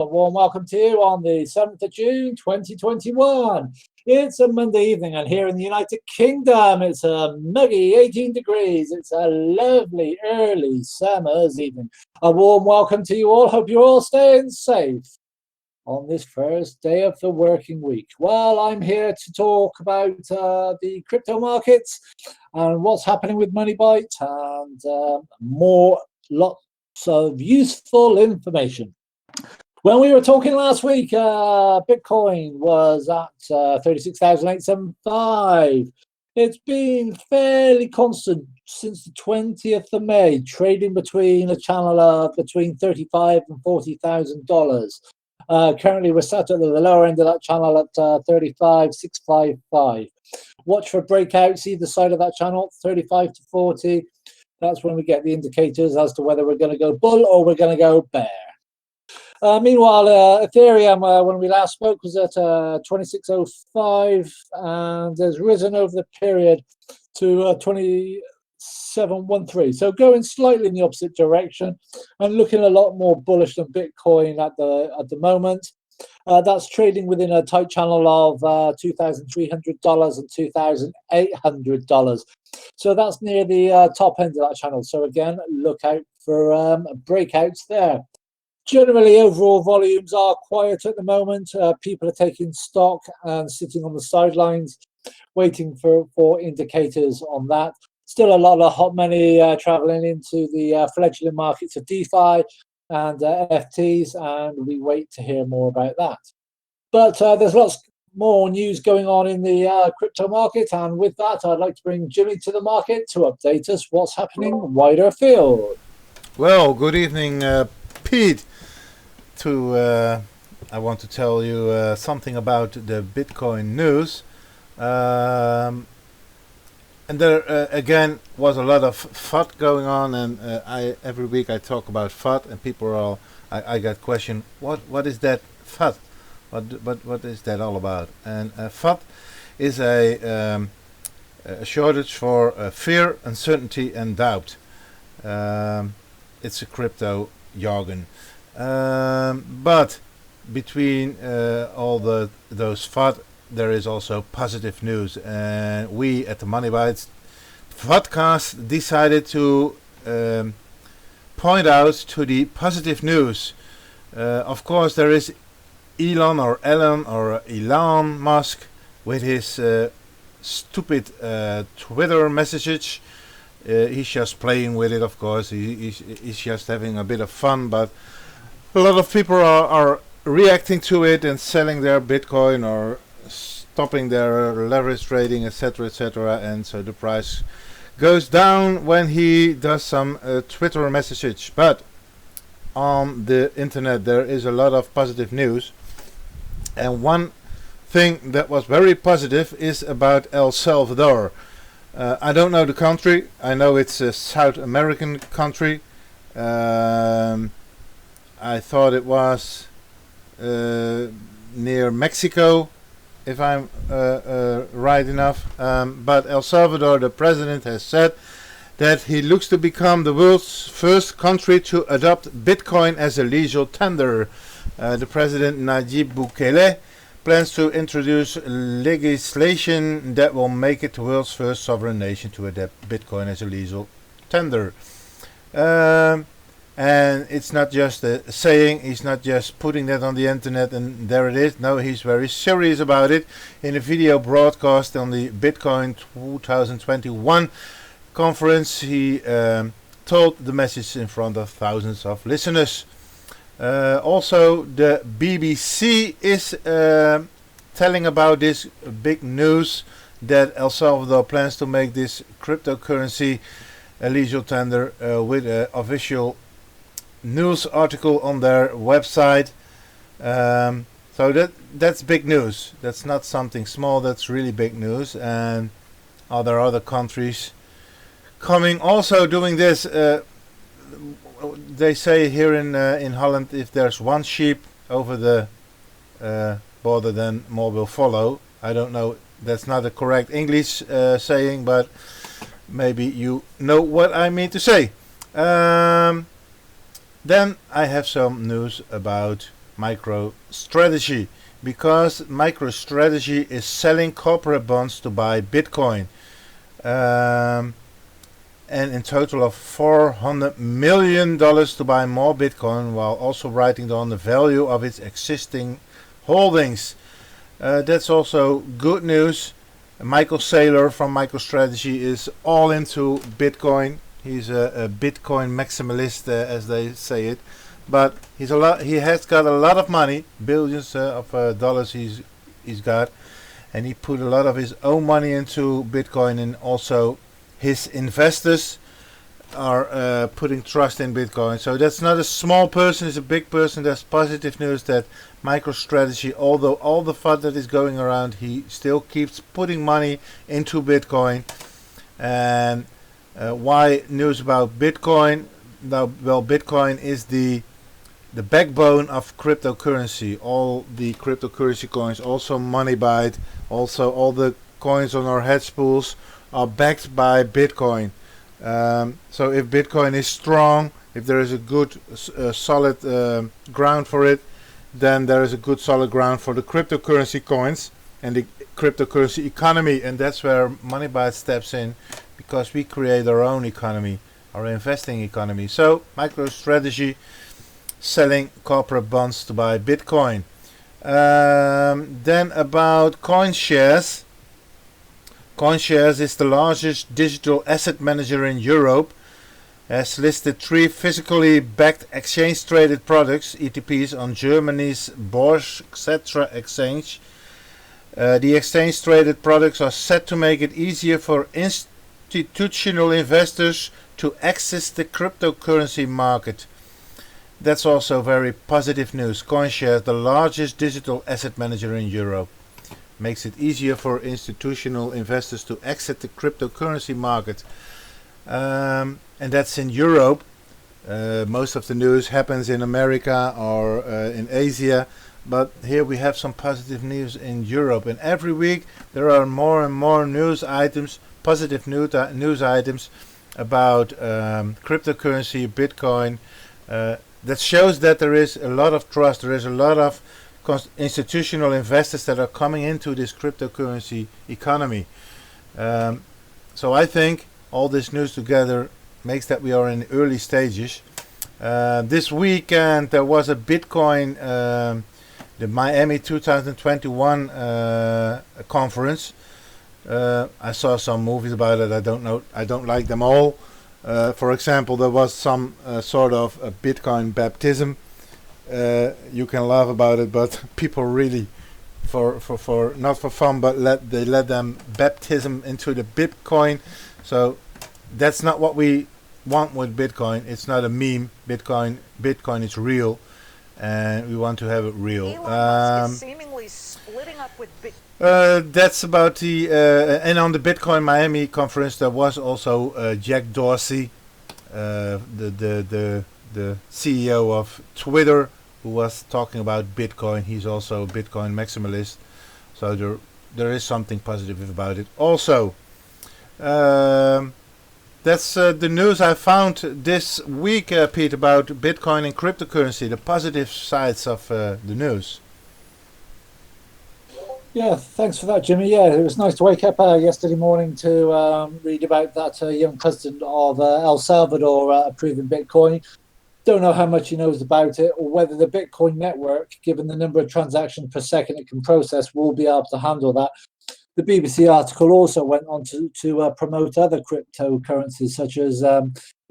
A warm welcome to you on the 7th of June 2021. It's a Monday evening, and here in the United Kingdom, it's a muggy 18 degrees. It's a lovely early summer's evening. A warm welcome to you all. Hope you're all staying safe on this first day of the working week. Well, I'm here to talk about the crypto markets and what's happening with MoneyByte and lots of useful information. When we were talking last week, Bitcoin was at 36,875. It's been fairly constant since the 20th of May, trading between a channel of between $35,000 and $40,000. Currently, we're sat at the lower end of that channel at 35,655. Watch for breakouts either side of that channel, 35 to 40. That's when we get the indicators as to whether we're going to go bull or we're going to go bear. Meanwhile, Ethereum, when we last spoke, was at 2605 and has risen over the period to 2713. So going slightly in the opposite direction and looking a lot more bullish than Bitcoin at the moment. That's trading within a tight channel of $2,300 and $2,800. So that's near the top end of that channel. So again, look out for breakouts there. Generally, overall volumes are quiet at the moment. People are taking stock and sitting on the sidelines, waiting for indicators on that. Still a lot of hot money traveling into the fledgling markets of Defi and NFTs, and we wait to hear more about that. But there's lots more news going on in the crypto market, and with that, I'd like to bring Jimmy to the market to update us what's happening wider afield. Well, good evening, Pete. I want to tell you something about the Bitcoin news. And there again was a lot of FUD going on, and every week I talk about FUD, and people are all I got question, what is that FUD? What is that all about? And FUD is a shortage for fear, uncertainty, and doubt. It's a crypto jargon. But between all those FUD, there is also positive news, and we at the MoneyByte vodcast decided to point out to the positive news. Of course, there is Elon Musk with his stupid Twitter message. He's just playing with it, of course. He's just having a bit of fun, but a lot of people are reacting to it and selling their Bitcoin or stopping their leverage trading, etc., and so the price goes down when he does some Twitter message. But on the internet there is a lot of positive news, and one thing that was very positive is about El Salvador. I don't know the country. I know it's a South American country. I thought it was near Mexico, if I'm right enough. But El Salvador, the president has said that he looks to become the world's first country to adopt Bitcoin as a legal tender. The president, Nayib Bukele, plans to introduce legislation that will make it the world's first sovereign nation to adopt Bitcoin as a legal tender. And it's not just a saying, he's not just putting that on the internet and there it is. No, he's very serious about it. In a video broadcast on the Bitcoin 2021 conference, he told the message in front of thousands of listeners. Also, the BBC is telling about this big news that El Salvador plans to make this cryptocurrency a legal tender with an official news article on their website. So that's big news. That's not something small, that's really big news. And are there other countries coming also doing this? They say here in Holland, if there's one sheep over the border, then more will follow. I don't know, that's not a correct English saying, but maybe you know what I mean to say. Then I have some news about MicroStrategy, because MicroStrategy is selling corporate bonds to buy Bitcoin. And in total of $400 million to buy more Bitcoin, while also writing down the value of its existing holdings. That's also good news. Michael Saylor from MicroStrategy is all into Bitcoin. He's a Bitcoin maximalist, as they say it. But he has got a lot of money, billions of dollars he's got, and he put a lot of his own money into Bitcoin, and also his investors are putting trust in Bitcoin. So that's not a small person, it's a big person. That's positive news that MicroStrategy, although all the FUD that is going around, he still keeps putting money into Bitcoin. And why news about Bitcoin? Now, well, Bitcoin is the backbone of cryptocurrency. All the cryptocurrency coins, also MoneyByte, also all the coins on our hedge pools are backed by Bitcoin. So if Bitcoin is strong, if there is a good solid ground for it, then there is a good solid ground for the cryptocurrency coins and the cryptocurrency economy. And that's where MoneyByte steps in, because we create our own economy, our investing economy. So MicroStrategy selling corporate bonds to buy Bitcoin. Then about CoinShares. CoinShares is the largest digital asset manager in Europe. Has listed 3 physically backed exchange traded products, ETPs, on Germany's Börse Xetra exchange. The exchange traded products are set to make it easier for institutional investors to access the cryptocurrency market. That's also very positive news. CoinShares, the largest digital asset manager in Europe, makes it easier for institutional investors to access the cryptocurrency market. And that's in Europe. Most of the news happens in America or in Asia, but here we have some positive news in Europe. And every week there are more and more news items, positive news items about cryptocurrency, Bitcoin. That shows that there is a lot of trust, there is a lot of institutional investors that are coming into this cryptocurrency economy. So I think all this news together makes that we are in early stages. This weekend there was a Bitcoin, the Miami 2021 conference. I saw some movies about it. I don't like them all. For example, there was some sort of a Bitcoin baptism. You can laugh about it, but people really, for not for fun, but they let them baptism into the Bitcoin. So that's not what we want with Bitcoin. It's not a meme. Bitcoin is real, and we want to have it real. Elon Musk is seemingly splitting up with Bitcoin. That's about the and on the Bitcoin Miami conference there was also Jack Dorsey, the CEO of Twitter, who was talking about Bitcoin. He's also a Bitcoin maximalist, so there is something positive about it. Also, that's the news I found this week, Pete, about Bitcoin and cryptocurrency, the positive sides of the news. Yeah, thanks for that, Jimmy. Yeah, it was nice to wake up yesterday morning to read about that young president of El Salvador approving Bitcoin. Don't know how much he knows about it, or whether the Bitcoin network, given the number of transactions per second it can process, will be able to handle that. The BBC article also went on to promote other cryptocurrencies, such as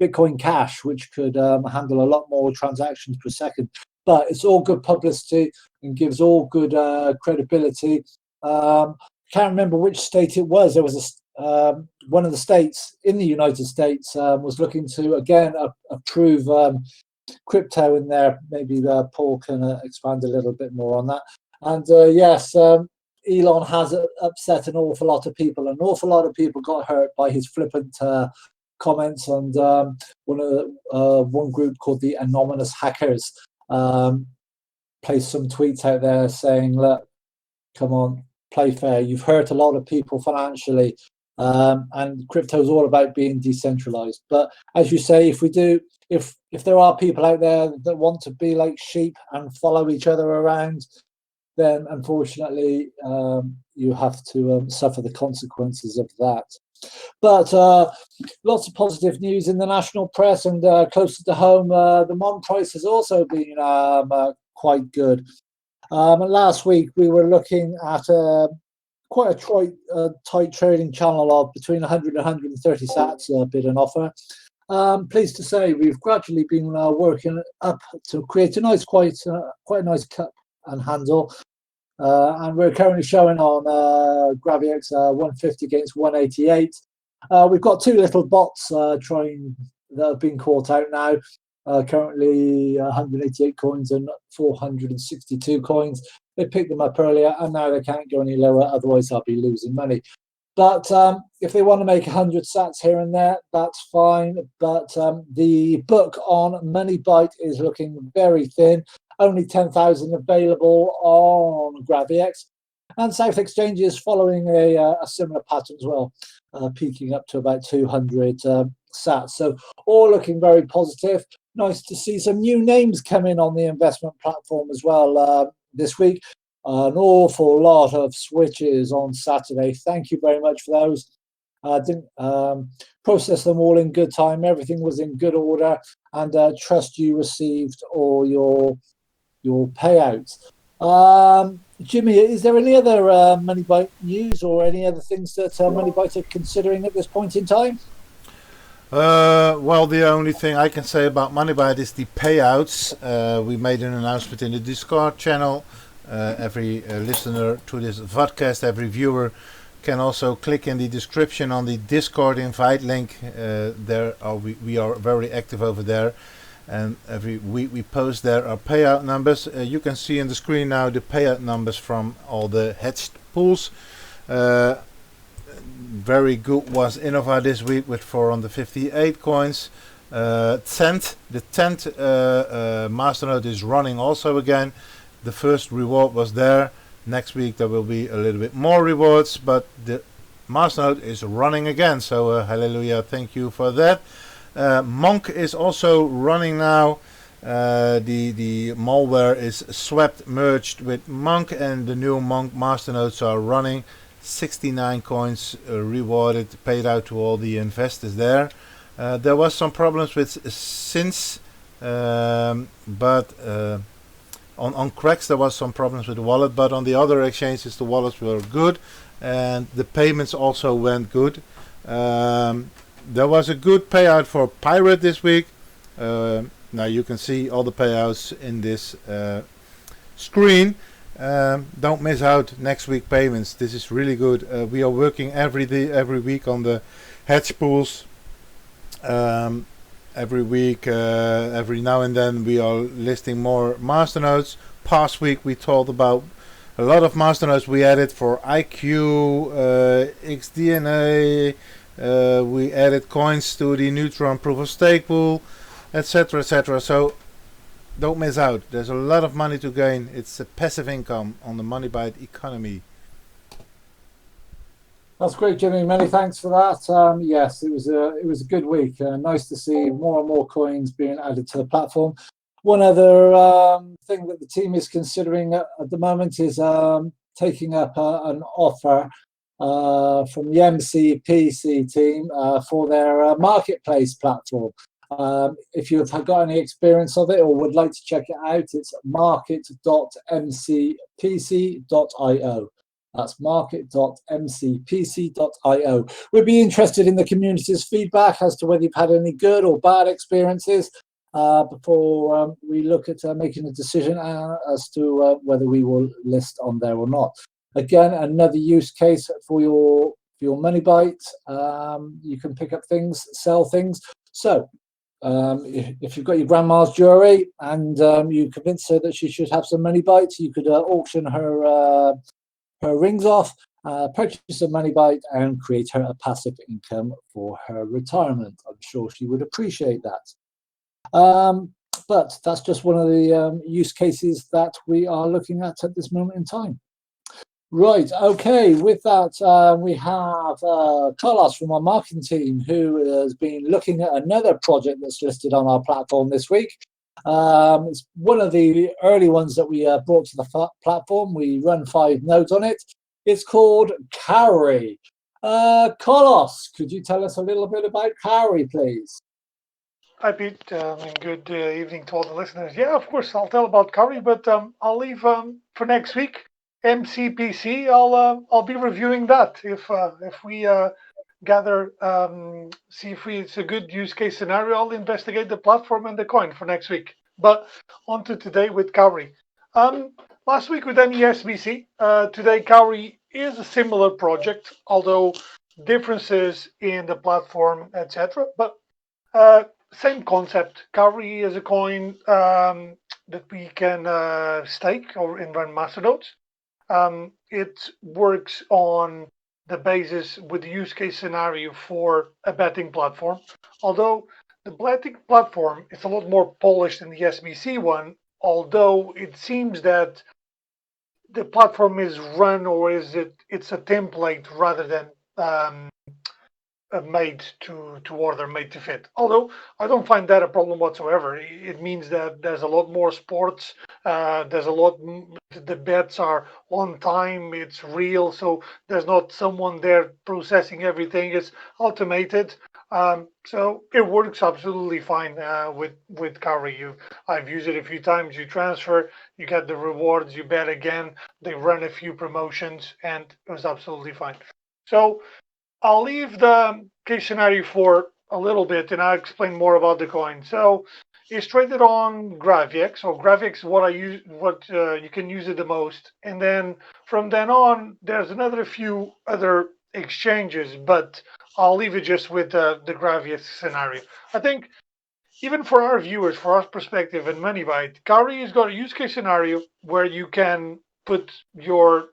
Bitcoin Cash, which could handle a lot more transactions per second. But it's all good publicity and gives all good credibility. Can't remember which state it was. There was one of the states in the United States was looking to, again, approve crypto in there. Maybe Paul can expand a little bit more on that. And yes, Elon has upset an awful lot of people. An awful lot of people got hurt by his flippant comments. And one group called the Anonymous Hackers placed some tweets out there saying, look, come on, play fair. You've hurt a lot of people financially. And crypto is all about being decentralized. But as you say, if there are people out there that want to be like sheep and follow each other around, then unfortunately you have to suffer the consequences of that. But lots of positive news in the national press, and closer to home, the Mon price has also been quite good. Last week we were looking at quite a tight trading channel of between 100 and 130 sats bid and offer. Pleased to say we've gradually been working up to create a nice, quite a nice cup and handle. And we're currently showing on GraviX 150 against 188. We've got two little bots that have been caught out now. Currently 188 coins and 462 coins. They picked them up earlier and now they can't go any lower, otherwise I'll be losing money. But if they want to make 100 sats here and there, that's fine. But the book on MoneyByte is looking very thin. Only 10,000 available on GraviX. And South Exchange is following a similar pattern as well, peaking up to about 200 sats. So all looking very positive. Nice to see some new names come in on the investment platform as well this week. An awful lot of switches on Saturday. Thank you very much for those. I didn't process them all in good time. Everything was in good order, and trust you received all your payouts. Jimmy, is there any other MoneyByte news or any other things that MoneyByte are considering at this point in time? Well, the only thing I can say about MoneyByte is the payouts. We made an announcement in the Discord channel. Every listener to this vodcast, every viewer can also click in the description on the Discord invite link. We are very active over there, and every week we post there our payout numbers. You can see on the screen now the payout numbers from all the hedged pools. Very good was Innova this week with 458 coins. The 10th masternode is running also again. The first reward was there. Next week there will be a little bit more rewards, but the masternode is running again. So hallelujah, thank you for that. Monk is also running now. The malware is swept, merged with Monk, and the new Monk masternodes are running. 69 coins rewarded, paid out to all the investors there. There was some problems with Sins, but on Cracks there was some problems with the wallet, but on the other exchanges the wallets were good and the payments also went good. There was a good payout for Pirate this week. Now you can see all the payouts in this screen. Don't miss out next week payments. This is really good. We are working every week on the hedge pools. Every week, every now and then we are listing more masternodes. Past week we told about a lot of masternodes we added for IQ, XDNA. We added coins to the Neutron proof of stake pool, etc, etc. So don't miss out. There's a lot of money to gain. It's a passive income on the MoneyByte economy. That's great, Jimmy. Many thanks for that. Yes, it was a good week. Nice to see more and more coins being added to the platform. One other thing that the team is considering at the moment is taking up an offer from the MCPC team for their marketplace platform. If you've got any experience of it or would like to check it out, it's market.mcpc.io. That's market.mcpc.io. We'd be interested in the community's feedback as to whether you've had any good or bad experiences before we look at making a decision as to whether we will list on there or not. Again, another use case for your MoneyByte. You can pick up things, sell things. So if you've got your grandma's jewelry and you convince her that she should have some MoneyByte, you could auction her rings off, purchase some MoneyByte, and create her a passive income for her retirement. I'm sure she would appreciate that. But that's just one of the use cases that we are looking at this moment in time. Right. Okay. With that, we have Carlos from our marketing team who has been looking at another project that's listed on our platform this week. It's one of the early ones that we brought to the platform. We run 5 nodes on it. It's called Cowrie. Carlos, could you tell us a little bit about Cowrie, please? Hi, Pete, and good evening to all the listeners. Yeah, of course, I'll tell about Curry, but I'll leave for next week. MCPC, I'll be reviewing that if we gather, see if it's a good use case scenario. I'll investigate the platform and the coin for next week. But on to today with Cowrie. Last week with NESBC, today Cowrie is a similar project, although differences in the platform, etc. But same concept. Cowrie is a coin that we can stake or run masternodes. It works on the basis with the use case scenario for a betting platform. Although the betting platform is a lot more polished than the SBC one, although it seems that the platform is run or it's a template rather than made to order, made to fit. Although I don't find that a problem whatsoever. It means that there's a lot more sports. There's a lot. The bets are on time. It's real. So there's not someone there processing everything. It's automated. So it works absolutely fine with Cowrie. I've used it a few times. You transfer, you get the rewards, you bet again. They run a few promotions, and it was absolutely fine. So I'll leave the case scenario for a little bit, and I'll explain more about the coin. So it's traded on GravX. So GravX is what I use, what you can use it the most. And then from then on, there's another few other exchanges, but I'll leave it just with the GravX scenario. I think even for our viewers, for our perspective in MoneyByte, Cowrie has got a use case scenario where you can put you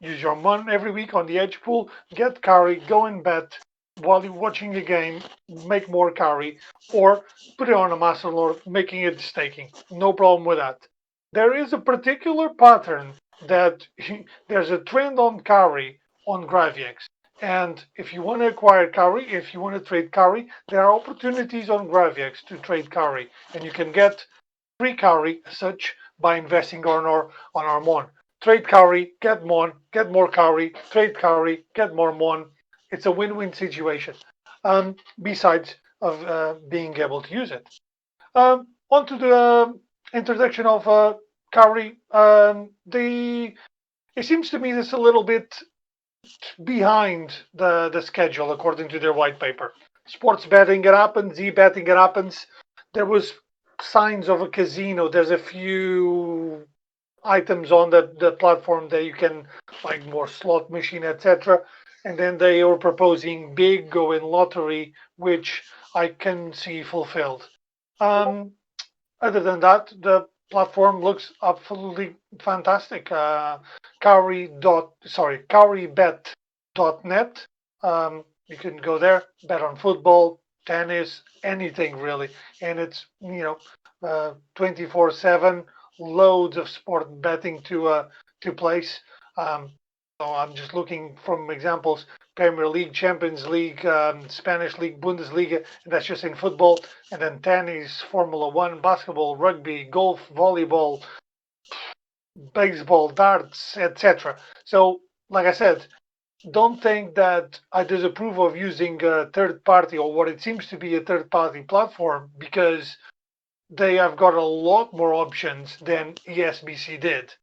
use your money every week on the Hedged Pool, get Cowrie, go and bet while you're watching the game, make more Cowrie, or put it on a masternode, making it staking. No problem with that. There is a particular pattern that there's a trend on Cowrie on GravX. And if you want to acquire Cowrie, if you want to trade Cowrie, there are opportunities on GravX to trade Cowrie, and you can get free Cowrie as such by investing on our Mon. Trade Cowrie, get Mon, get more Cowrie, trade Cowrie, get more Mon. It's a win-win situation. Besides of being able to use it. On to the introduction of Cowrie. It seems to me this a little bit behind the schedule according to their white paper. Sports betting it happens, e-betting it happens. There was signs of a casino. There's a few items on the platform that you can like more slot machine, etc. And then they were proposing big go in lottery, which I can see fulfilled. Other than that, the platform looks absolutely fantastic. Cowriebet.net. You can go there, bet on football, tennis, anything really, and it's 24/7. Loads of sport betting to place. So I'm just looking from examples: Premier League, Champions League, Spanish League, Bundesliga, and that's just in football. And then tennis, Formula One, basketball, rugby, golf, volleyball, baseball, darts, etc. So, like I said, don't think that I disapprove of using a third party or what it seems to be a third party platform, because they have got a lot more options than ESBC did.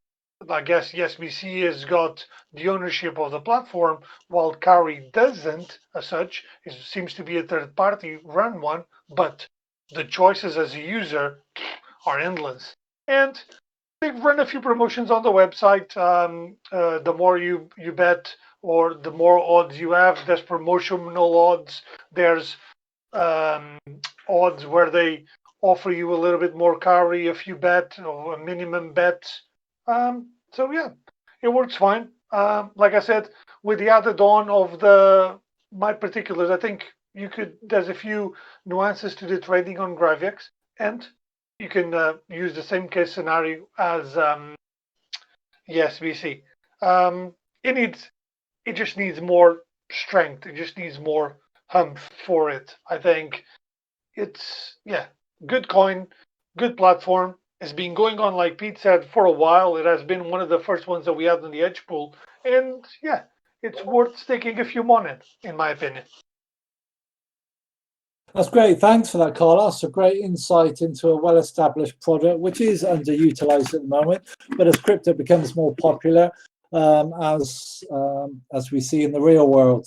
I guess ESBC has got the ownership of the platform, while Cowrie doesn't, as such. It seems to be a third party run one, but the choices as a user are endless. And they've run a few promotions on the website. The more you bet, or the more odds you have, there's promotional odds. There's odds where they offer you a little bit more Cowrie if you bet, or a minimum bet. So yeah, it works fine. Like I said, with the added on of my particulars, I think there's a few nuances to the trading on GravX, and you can use the same case scenario as ESBC. it just needs more strength. It just needs more humph for it. I think it's good coin, good platform. It's been going on, like Pete said, for a while. It has been one of the first ones that we had in the Hedged Pool, and it's worth sticking a few on it, in my opinion. That's great. Thanks for that, Carlos. A great insight into a well-established product, which is underutilized at the moment. But as crypto becomes more popular, as we see in the real world,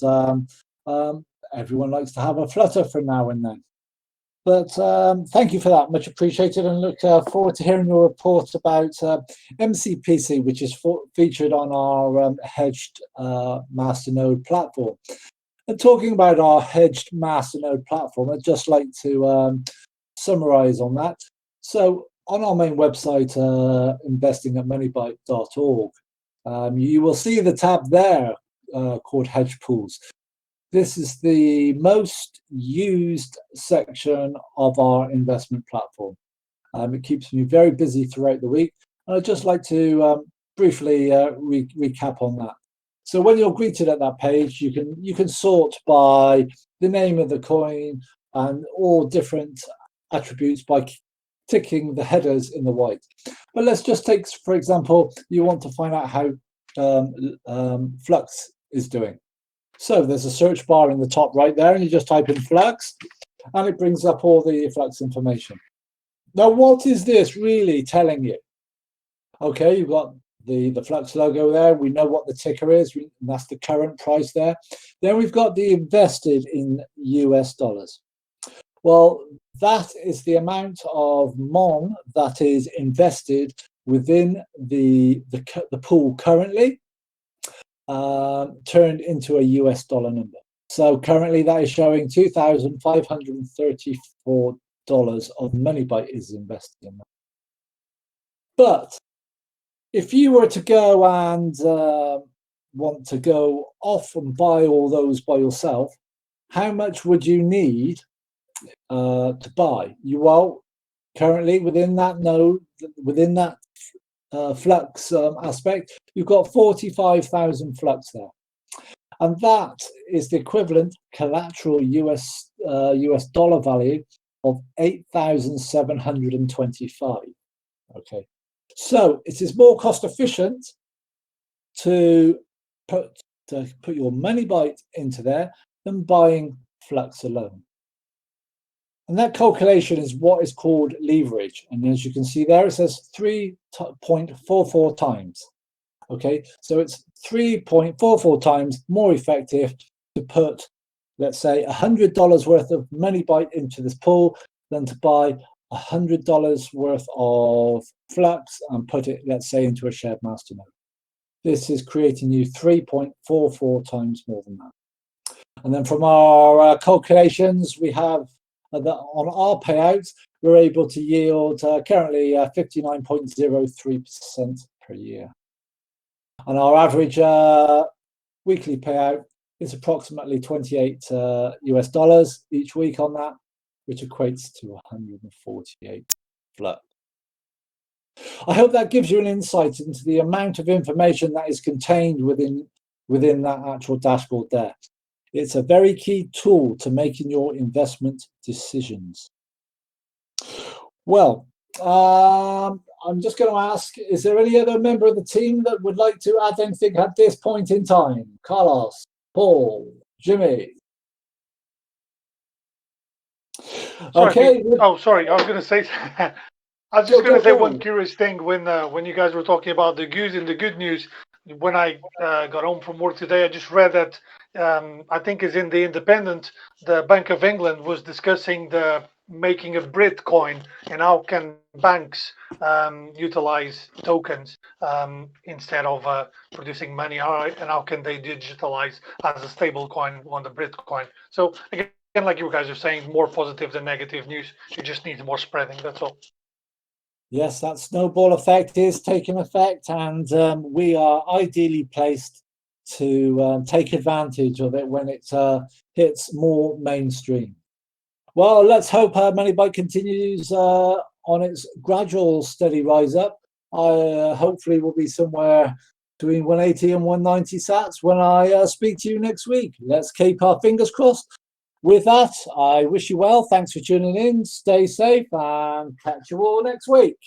everyone likes to have a flutter from now and then. But thank you for that. Much appreciated, and look forward to hearing your report about MCPC, which is featured on our hedged masternode platform. And talking about our hedged masternode platform, I'd just like to summarize on that. So on our main website, investing@moneybyte.org, you will see the tab there called Hedged Pools. This is the most used section of our investment platform. It keeps me very busy throughout the week. And I'd just like to briefly recap on that. So when you're greeted at that page, you can sort by the name of the coin and all different attributes by ticking the headers in the white. But let's just take, for example, you want to find out how Flux is doing. So there's a search bar in the top right there, and you just type in Flux, and it brings up all the Flux information. Now, what is this really telling you? Okay, you've got the Flux logo there. We know what the ticker is, and that's the current price there. Then we've got the invested in US dollars. Well, that is the amount of MON that is invested within the pool currently, turned into a US dollar number. So currently that is showing $2,534 of MoneyByte is invested in that. But if you were to go and want to go off and buy all those by yourself, how much would you need to buy? Well, currently within that node, within that Flux aspect, you've got 45,000 Flux there, and that is the equivalent collateral US dollar value of 8,725. Okay, so it is more cost efficient to put your MoneyByte into there than buying Flux alone. And that calculation is what is called leverage. And as you can see there, it says 3.44 times. Okay, so it's 3.44 times more effective to put, let's say, $100 worth of MoneyByte into this pool than to buy $100 worth of Flux and put it, let's say, into a shared masternode. This is creating you 3.44 times more than that. And then from our calculations, we have that on our payouts, we're able to yield currently 59.03% per year. And our average weekly payout is approximately 28 US dollars each week on that, which equates to 148 Flux. I hope that gives you an insight into the amount of information that is contained within that actual dashboard there. It's a very key tool to making your investment decisions. Well, I'm just going to ask, is there any other member of the team that would like to add anything at this point in time? Carlos, Paul, Jimmy? Okay. Sorry. I was going to say... I was just going to say one curious thing when you guys were talking about the goose and the good news. When I got home from work today, I just read that I think is in the Independent, the Bank of England was discussing the making of Bitcoin and how can banks utilize tokens instead of producing money, and how can they digitalize as a stable coin on the Bitcoin. So again, like you guys are saying, more positive than negative news. You just need more spreading. That's all. Yes, that snowball effect is taking effect, and we are ideally placed to take advantage of it when it hits more mainstream. Well, let's hope MoneyByte continues on its gradual steady rise up. Hopefully we'll be somewhere between 180 and 190 sats when I speak to you next week. Let's keep our fingers crossed. With that, I wish you well. Thanks for tuning in. Stay safe and catch you all next week.